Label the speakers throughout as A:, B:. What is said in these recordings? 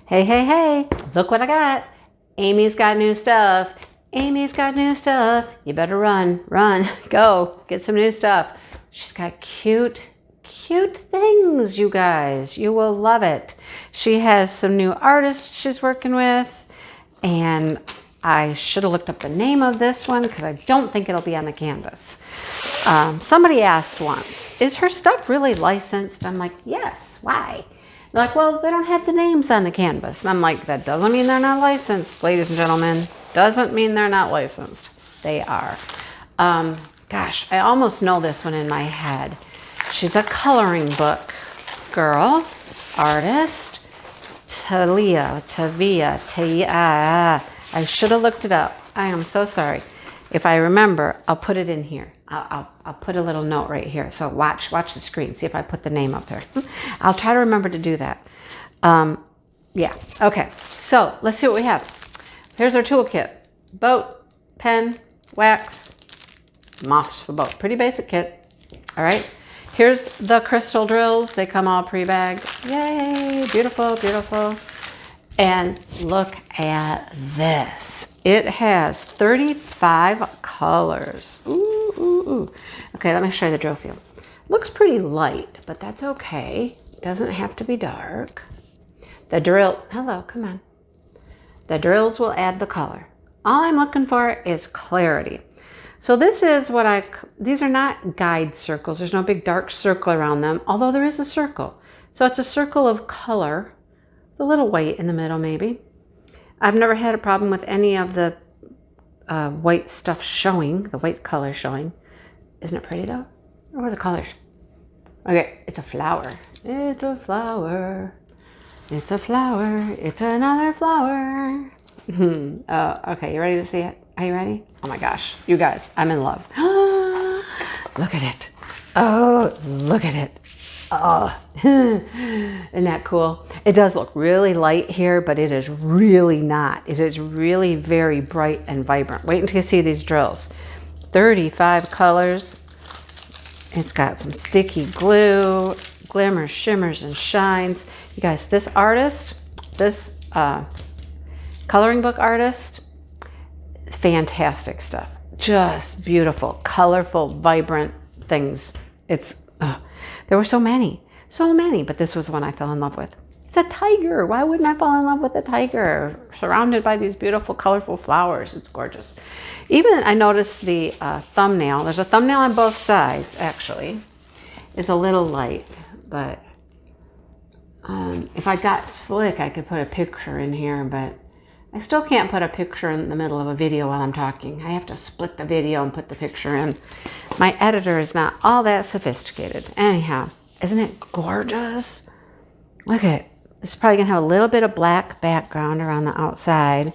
A: Hey, hey, hey, look what I got. Amy's got new stuff. Amy's got new stuff. You better run, go, get some new stuff. She's got cute things, you guys. You will love it. She has some new artists she's working with, and I should have looked up the name of this one because I don't think it'll be on the canvas. Somebody asked once, is her stuff really licensed? I'm like, yes, why? They're like, well, they don't have the names on the canvas. And I'm like, that doesn't mean they're not licensed, ladies and gentlemen. Doesn't mean they're not licensed. They are. Gosh, I almost know this one in my head. She's a coloring book girl, artist, Tavia. I should have looked it up. I am so sorry. If I remember, I'll put it in here. I'll put a little note right here. So watch the screen. See if I put the name up there. I'll try to remember to do that. Yeah. Okay. So let's see what we have. Here's our toolkit: boat, pen, wax, moss for boat. Pretty basic kit. All right. Here's the crystal drills. They come all pre-bagged. Yay! Beautiful, beautiful. And look at this. It has 35 colors. Ooh, ooh, ooh. Okay, let me show you the drill field. Looks pretty light, but that's okay. Doesn't have to be dark. The drill, hello, come on. The drills will add the color. All I'm looking for is clarity. So this is these are not guide circles. There's no big dark circle around them, although there is a circle. So it's a circle of color, a little white in the middle maybe. I've never had a problem with any of the white stuff showing, the white color showing. Isn't it pretty though? What are the colors? Okay, it's a flower. It's a flower. It's a flower. It's another flower. Okay, you ready to see it? Are you ready? Oh my gosh, you guys, I'm in love. Look at it. Oh, look at it. Oh, isn't that cool? It does look really light here, but it is really not. It is really very bright and vibrant. Wait until you see these drills. 35 colors. It's got some sticky glue, glimmers, shimmers, and shines. You guys, this artist, this coloring book artist, fantastic stuff. Just beautiful, colorful, vibrant things. There were so many, but this was the one I fell in love with. It's a tiger. Why wouldn't I fall in love with a tiger? Surrounded by these beautiful, colorful flowers. It's gorgeous. Even I noticed the thumbnail. There's a thumbnail on both sides, actually. It's a little light, but if I got slick, I could put a picture in here, but I still can't put a picture in the middle of a video while I'm talking. I have to split the video and put the picture in. My editor is not all that sophisticated. Anyhow, isn't it gorgeous? Look at it. It's probably gonna have a little bit of black background around the outside,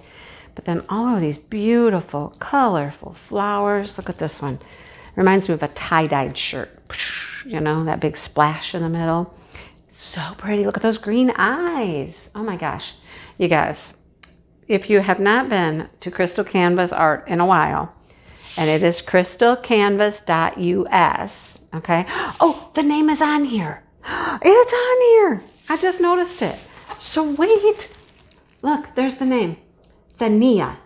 A: but then all of these beautiful, colorful flowers. Look at this one. Reminds me of a tie-dyed shirt. You know, that big splash in the middle. It's so pretty. Look at those green eyes. Oh my gosh. You guys, if you have not been to Crystal Canvas Art in a while, and it is crystalcanvas.us, okay? Oh, the name is on here. It's on here. I just noticed it. So wait. Look, there's the name. Thania.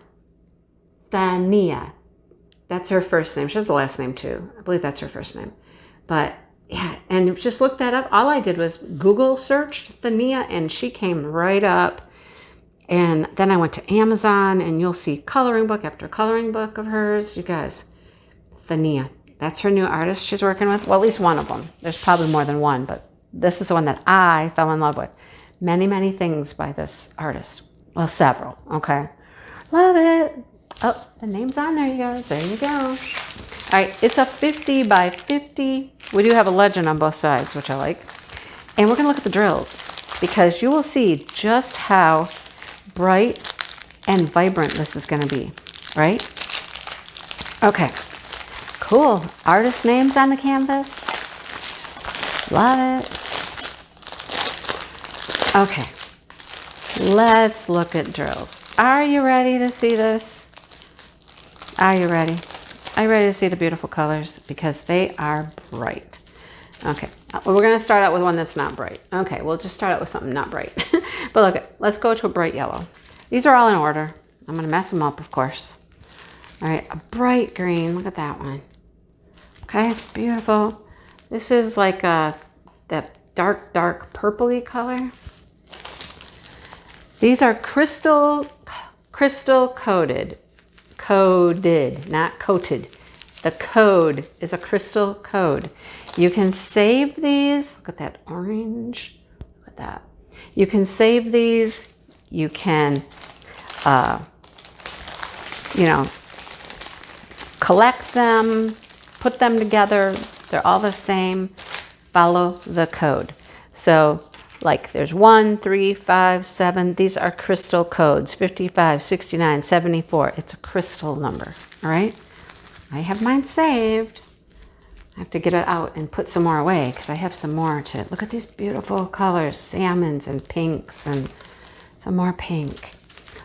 A: That's her first name. She has the last name too. I believe that's her first name. But yeah, and just look that up. All I did was Google searched Thania, and she came right up. And then I went to Amazon, and you'll see coloring book after coloring book of hers. You guys, Thania. That's her new artist she's working with. Well, at least one of them. There's probably more than one, but this is the one that I fell in love with. Many, many things by this artist. Well, several, okay? Love it. Oh, the name's on there, you guys. There you go. All right, it's a 50 by 50. We do have a legend on both sides, which I like. And we're going to look at the drills, because you will see just how bright and vibrant this is going to be, right? Okay, cool. Artist names on the canvas. Love it. Okay, let's look at drills. Are you ready to see this? Are you ready? Are you ready to see the beautiful colors? Because they are bright. Okay, well, we're gonna start out with one that's not bright. Okay, we'll just start out with something not bright. But look, let's go to a bright yellow. These are all in order. I'm gonna mess them up, of course. All right, a bright green, look at that one. Okay, beautiful. This is like that dark purpley color. These are crystal coated, not coated. The code is a crystal code. You can save these. Look at that orange. Look at that. You can save these. You can, collect them, put them together. They're all the same. Follow the code. So, like there's 1, 3, 5, 7. These are crystal codes. 55, 69, 74. It's a crystal number. All right. I have mine saved. I have to get it out and put some more away because I have some more to look at these beautiful colors, salmons and pinks and some more pink.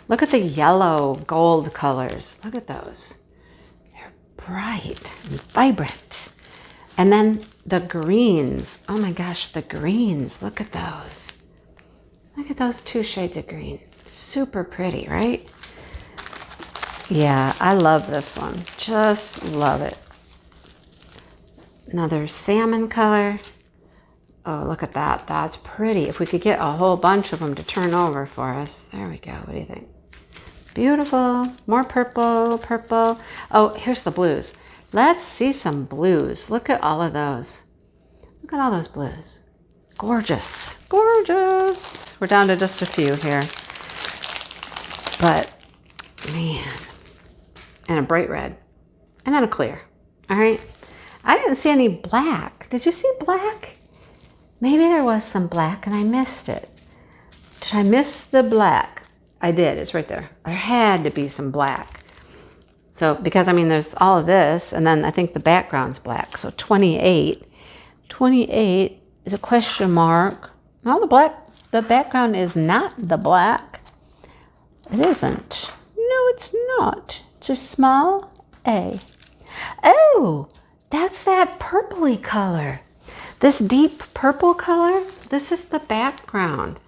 A: Look at the yellow gold colors. Look at those. They're bright and vibrant. And then the greens. Oh my gosh, the greens. Look at those. Look at those 2 shades of green. Super pretty, right? Yeah, I love this one. Just love it. Another salmon color. Oh, look at that. That's pretty. If we could get a whole bunch of them to turn over for us. There we go. What do you think? Beautiful. More purple, purple. Oh, here's the blues. Let's see some blues. Look at all of those. Look at all those blues. Gorgeous. Gorgeous. We're down to just a few here. But, man. And a bright red. And then a clear. All right. I didn't see any black. Did you see black? Maybe there was some black and I missed it. Did I miss the black? I did. It's right there. There had to be some black. So, because, I mean, there's all of this, and then I think the background's black. So 28. 28 is a question mark. No, the background is not the black. It isn't. No, it's not. It's a small A. Oh, that's that purpley color. This deep purple color, this is the background.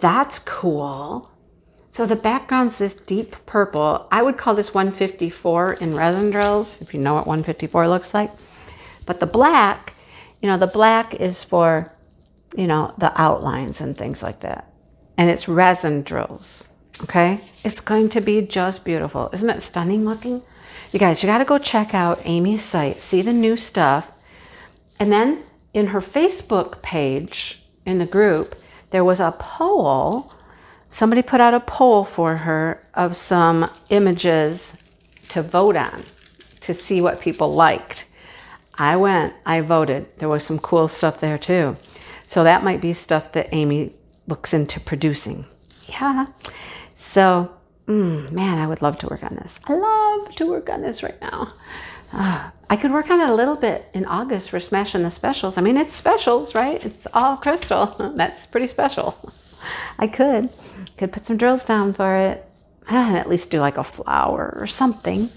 A: That's cool. So the background's this deep purple. I would call this 154 in resin drills, if you know what 154 looks like. But the black, the black is for, the outlines and things like that. And it's resin drills, okay? It's going to be just beautiful. Isn't it stunning looking? You guys, you got to go check out Amy's site, see the new stuff. And then in her Facebook page, in the group, there was a poll. Somebody put out a poll for her of some images to vote on, to see what people liked. I voted. There was some cool stuff there too. So that might be stuff that Amy looks into producing. Yeah. So, man, I would love to work on this. I love to work on this right now. I could work on it a little bit in August for Smashing the Specials. I mean, it's specials, right? It's all crystal. That's pretty special. I could put some drills down for it. And at least do like a flower or something,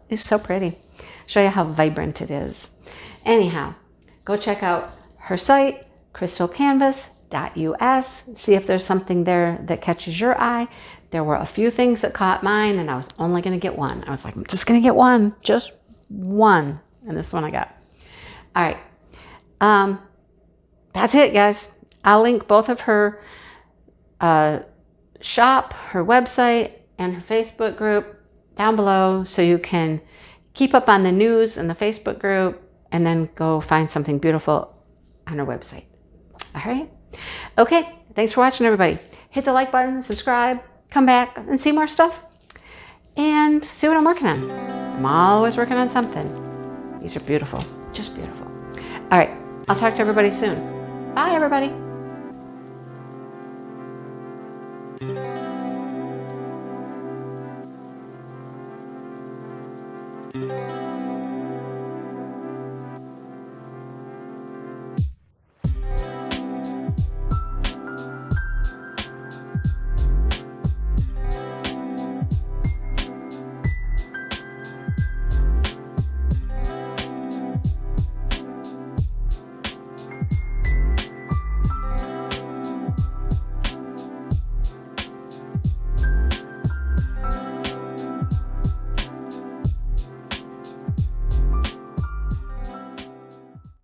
A: It's so pretty. Show you how vibrant it is. Anyhow, go check out her site, crystalcanvas.us. See if there's something there that catches your eye. There were a few things that caught mine, and I was only going to get one. I was like, I'm just going to get one. Just one. And this one I got. All right. That's it, guys. I'll link both of her shop, her website, and her Facebook group down below so you can keep up on the news in the Facebook group and then go find something beautiful on her website. All right? Okay. Thanks for watching, everybody. Hit the like button, subscribe, come back and see more stuff and see what I'm working on. I'm always working on something. These are beautiful. Just beautiful. All right. I'll talk to everybody soon. Bye, everybody.